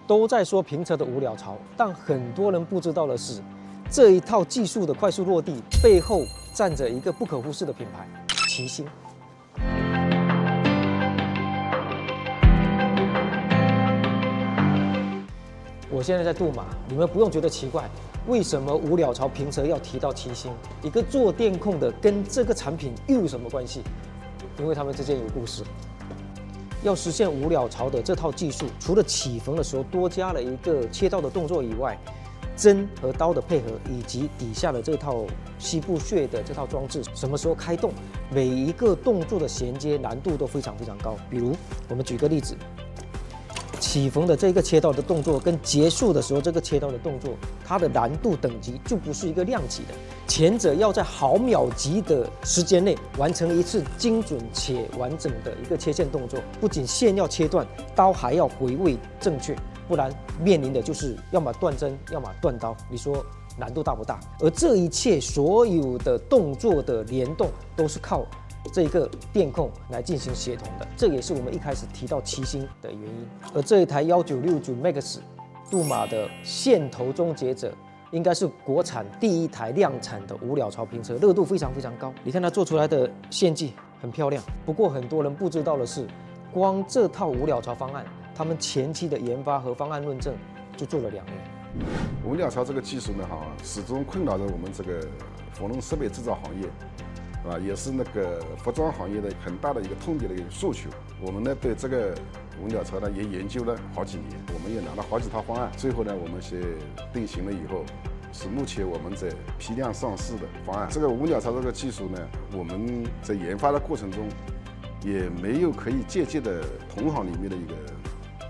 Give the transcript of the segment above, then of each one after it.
都在说评测的无鸟巢，但很多人不知道的是，这一套技术的快速落地背后站着一个不可忽视的品牌——奇星。我现在在杜马，你们不用觉得奇怪，为什么无鸟巢评测要提到奇星？一个做电控的跟这个产品又有什么关系？因为他们之间有故事。要实现无鸟巢的这套技术，除了起缝的时候多加了一个切刀的动作以外，针和刀的配合，以及底下的这套膝部穴的这套装置，什么时候开动，每一个动作的衔接难度都非常高。比如，我们举个例子，起缝的这个切刀的动作跟结束的时候这个切刀的动作，它的难度等级就不是一个量级的。前者要在毫秒级的时间内完成一次精准且完整的一个切线动作，不仅线要切断，刀还要回位正确，不然面临的就是要么断针，要么断刀。你说难度大不大？而这一切所有的动作的联动都是靠这个电控来进行协同的，这也是我们一开始提到奇星的原因。而这一台1969 Max 杜马的线头终结者，应该是国产第一台量产的无鸟巢评测，热度非常高。你看它做出来的线迹很漂亮，不过很多人不知道的是，光这套无鸟巢方案，他们前期的研发和方案论证就做了2年。无鸟巢这个技术呢，始终困扰着我们这个缝纫设备制造行业。也是那个服装行业的很大的一个痛点的一个诉求。我们呢对这个无鸟巢呢也研究了好几年，我们也拿了好几套方案，最后呢我们先定型了以后，是目前我们在批量上市的方案。这个无鸟巢这个技术呢，我们在研发的过程中也没有可以借鉴的同行里面的一个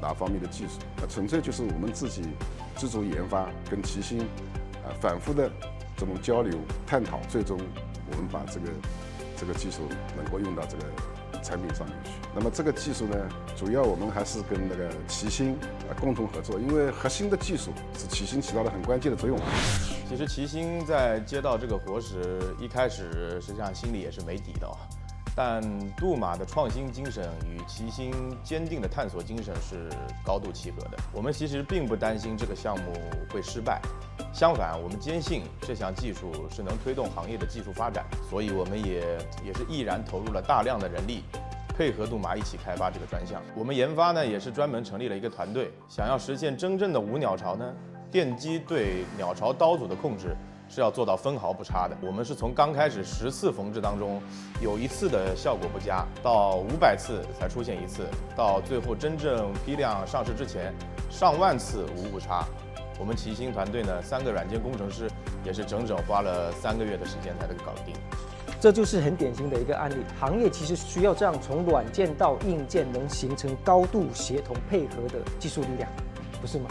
哪方面的技术，纯粹就是我们自己自主研发，跟奇星反复的这种交流探讨，最终我们把这个技术能够用到这个产品上面去。那么这个技术呢，主要我们还是跟那个奇星共同合作，因为核心的技术是奇星起到了很关键的作用。其实奇星在接到这个活时，一开始实际上心里也是没底的但杜马的创新精神与奇星坚定的探索精神是高度契合的。我们其实并不担心这个项目会失败，相反，我们坚信这项技术是能推动行业的技术发展，所以我们也是毅然投入了大量的人力，配合杜马一起开发这个专项。我们研发呢也是专门成立了一个团队，想要实现真正的无鸟巢呢，电机对鸟巢刀组的控制是要做到分毫不差的。我们是从刚开始10次缝制当中有1次的效果不佳，到500次才出现1次，到最后真正批量上市之前，上万次无误差。我们奇星团队呢，3个软件工程师也是整整花了3个月的时间才能搞定。这就是很典型的一个案例，行业其实需要这样从软件到硬件能形成高度协同配合的技术力量，不是吗？